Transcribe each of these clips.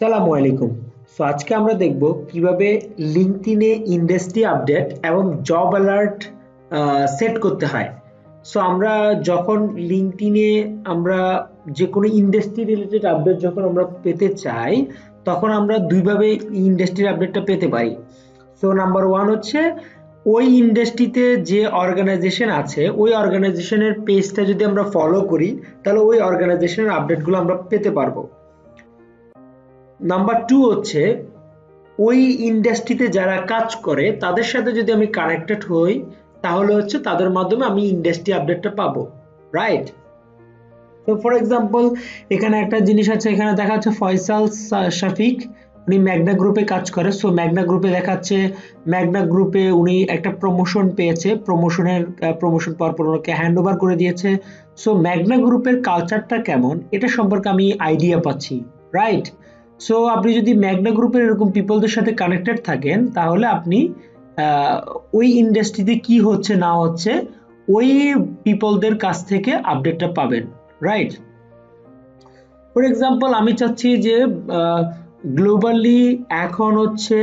আসসালামু আলাইকুম। সো আজকে আমরা দেখব কিভাবে লিঙ্কডইনে ইন্ডাস্ট্রি আপডেট এবং জব অ্যালার্ট সেট করতে হয়। সো আমরা যখন লিঙ্কডইনে আমরা যে কোনো ইন্ডাস্ট্রি রিলেটেড আপডেট যখন আমরা পেতে চাই, তখন আমরা দুইভাবে ইন্ডাস্ট্রির আপডেটটা পেতে পারি। সো নাম্বার ওয়ান হচ্ছে ওই ইন্ডাস্ট্রিতে যে অর্গানাইজেশন আছে ওই অর্গানাইজেশনের পেজটা যদি আমরা ফলো করি, তাহলে ওই অর্গানাইজেশনের আপডেটগুলো আমরা পেতে পারবো। নাম্বার টু হচ্ছে ওই ইন্ডাস্ট্রিতে যারা কাজ করে তাদের সাথে যদি আমি কানেক্টেড হই, তাহলে হচ্ছে তাদের মাধ্যমে আমি ইন্ডাস্ট্রি আপডেটটা পাবো, রাইট? তো ফর এক্সাম্পল এখানে একটা জিনিস আছে, এখানে দেখা যাচ্ছে ফয়সাল শফিক, উনি ম্যাগনা গ্রুপে কাজ করে। সো ম্যাগনা গ্রুপে দেখাচ্ছে ম্যাগনা গ্রুপে উনি একটা প্রমোশন পেয়েছে, প্রমোশন পাওয়ার পর ওনাকে হ্যান্ড ওভার করে দিয়েছে। সো ম্যাগনা গ্রুপের কালচারটা কেমন এটা সম্পর্কে আমি আইডিয়া পাচ্ছি, রাইট? সো আপনি যদি ম্যাগনা গ্রুপের এরকম পিপলদের সাথে কানেক্টেড থাকেন, তাহলে আপনি ওই ইন্ডাস্ট্রিতে কি হচ্ছে না হচ্ছে ওই পিপলদের কাছ থেকে আপডেটটা পাবেন, রাইট? ফর এক্সাম্পল আমি চাচ্ছি যে গ্লোবালি এখন হচ্ছে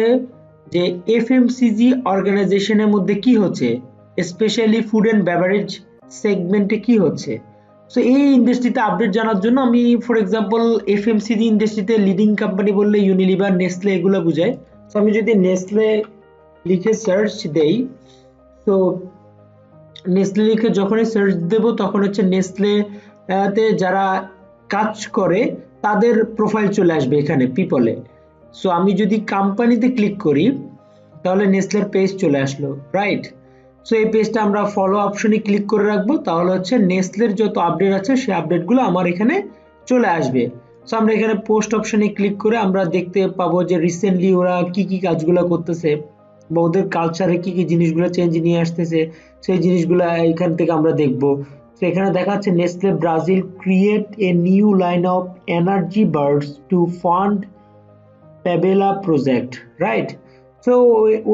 যে এফএমসিজি অর্গানাইজেশনের মধ্যে কি হচ্ছে, স্পেশালি ফুড অ্যান্ড বেভারেজ সেগমেন্টে কি হচ্ছে। সো এই ইন্ডাস্ট্রিতে আপডেট জানার জন্য আমি ফর এক্সাম্পল এফএমসিজি ইন্ডাস্ট্রিতে লিডিং কোম্পানি বললে ইউনিলিভার, নেসলে এগুলো বুঝায়। সো আমি যদি নেসলে লিখে সার্চ দেই, তো নেসলে লিখে যখনই সার্চ দেব তখন হচ্ছে নেসলে তে যারা কাজ করে তাদের প্রোফাইল চলে আসবে এখানে পিপলে। সো আমি যদি কোম্পানিতে ক্লিক করি তাহলে নেসলের পেজ চলে আসলো, রাইট? সো এই পেজটা আমরা ফলো অপশনে ক্লিক করে রাখবো, তাহলে হচ্ছে নেসলের যত আপডেট আছে সেই আপডেটগুলো আমার এখানে চলে আসবে। সো আমরা এখানে পোস্ট অপশনে ক্লিক করে আমরা দেখতে পাবো যে রিসেন্টলি ওরা কি কি কাজগুলো করতেছে বা ওদের কালচারে কি কি জিনিসগুলো চেঞ্জ নিয়ে আসতেছে, সেই জিনিসগুলো এখান থেকে আমরা দেখবো। তো এখানে দেখা যাচ্ছে Nestle Brazil create a new line of energy bars to fund Pabela project, right? So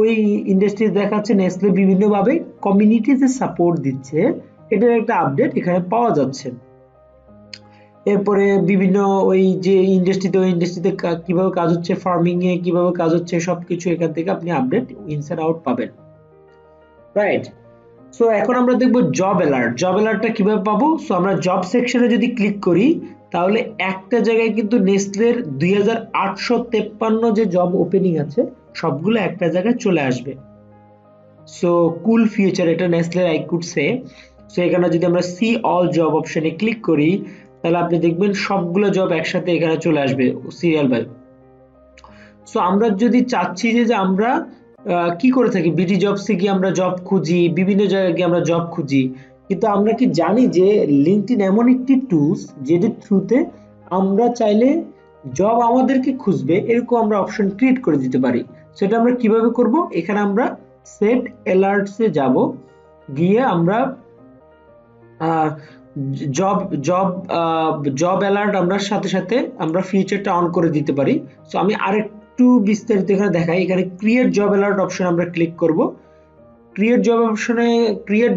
ওই ইন্ডাস্ট্রি দেখাচ্ছে নেসলে বিভিন্নভাবে কমিউনিটিতে সাপোর্ট দিচ্ছে, এটার একটা আপডেট এখানে পাওয়া যাচ্ছে। এরপরে বিভিন্ন ওই যে ইন্ডাস্ট্রিতে ওই ইন্ডাস্ট্রিতে কিভাবে কাজ হচ্ছে, ফার্মিং এ কিভাবে কাজ হচ্ছে, সবকিছু এখান থেকে আপনি আপডেট ইনসাইড আউট পাবেন, রাইট? সো এখন আমরা দেখবো জব অ্যালার্ট। জব অ্যালার্টটা কিভাবে পাবো? সো আমরা জব সেকশনে যদি ক্লিক করি, তাহলে একটা জায়গায় কিন্তু নেসলের 2853 যে জব ওপেনিং আছে সবগুলো একটা জায়গায় চলে আসবে। সো কুল ফিউচার, এটা নেসলের আই কুড সে। সো এখানে যদি আমরা সি অল জব অপশনে ক্লিক করি, তাহলে আপনি দেখবেন সবগুলো জব একসাথে এখানে চলে আসবে সিরিয়াল বাই। সো আমরা যদি চাচ্ছি যে আমরা কি করে থাকি, বিডি জবসে গিয়ে আমরা জব খুঁজি, বিভিন্ন জায়গায় গিয়ে আমরা জব খুঁজি, কিন্তু আমরা কি জানি যে লিঙ্কডইন এমন একটি টুলস যেটির থ্রুতে আমরা চাইলে জব আমাদেরকে খুঁজবে এরকম আমরা অপশন ক্রিয়েট করে দিতে পারি। সেটা আমরা কিভাবে করব? এখানে আমরা সেট অ্যালার্টসে যাব, গিয়ে আমরা জব জব জব অ্যালার্ট আমরা সাথে সাথে আমরা ফিচারটা অন করে দিতে পারি। সো আমি আরেকটু বিস্তারিত এখানে দেখাই। এখানে ক্রিয়েট জব অ্যালার্ট অপশন আমরা ক্লিক করব। ক্রিয়েট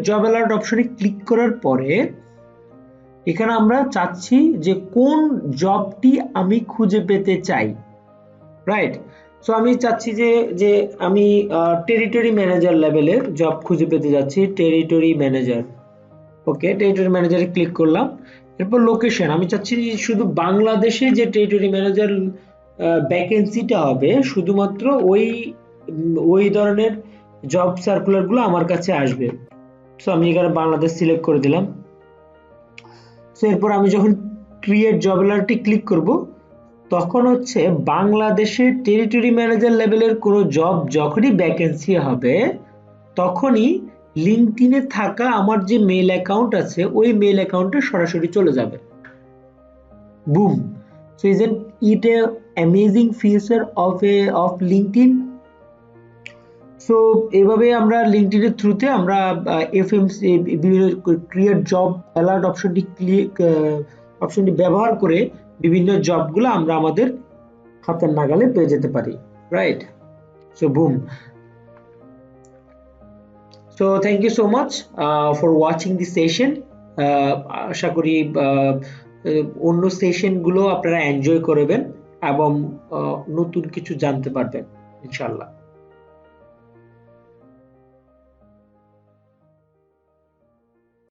জব অ্যালার্ট অপশনে ক্লিক করার পরে এখানে আমরা চাচ্ছি যে কোন জবটি আমি খুঁজে পেতে চাই, রাইট? সো আমি চাচ্ছি যে আমি টেরিটরি ম্যানেজার লেভেলের জব খুঁজে পেতে যাচ্ছি, টেরিটরি ম্যানেজার। ওকে, টেরিটরি ম্যানেজারে ক্লিক করলাম। এরপর লোকেশন, আমি চাচ্ছি শুধু বাংলাদেশে যে টেরিটরি ম্যানেজার ভ্যাকেন্সিটা হবে শুধুমাত্র ওই ধরনের জব সার্কুলারগুলো আমার কাছে আসবে। সো আমি এখানে বাংলাদেশ সিলেক্ট করে দিলাম। সো এরপর আমি যখন ক্রিয়েট জব অ্যালার্টটি ক্লিক করব, তখন হচ্ছে বাংলাদেশের টেরিটরি ম্যানেজার লেভেলের কোনো জব যখনই ভ্যাকেন্সি হবে, তখনই লিঙ্কডইনে থাকা আমার যে মেল অ্যাকাউন্ট আছে ওই মেল অ্যাকাউন্টে সরাসরি চলে যাবে। Broom! So isn't it A amazing feature of LinkedIn? So এভাবে আমরা লিঙ্কডইনের থ্রুতে আমরা এফএমসি বিভিন্ন ক্রিয়েট জব অ্যালার্ট অপশনটি ব্যবহার করে বিভিন্ন জবগুলো আমরা আমাদের হাতের নাগালে পেয়ে যেতে পারি, right? So broom! So thank you so much for watching this session. আশা করি অন্য সেশনগুলো আপনারা এনজয় করবেন। এবং নতুন কিছু জানতে পারবেন ইনশাআল্লাহ।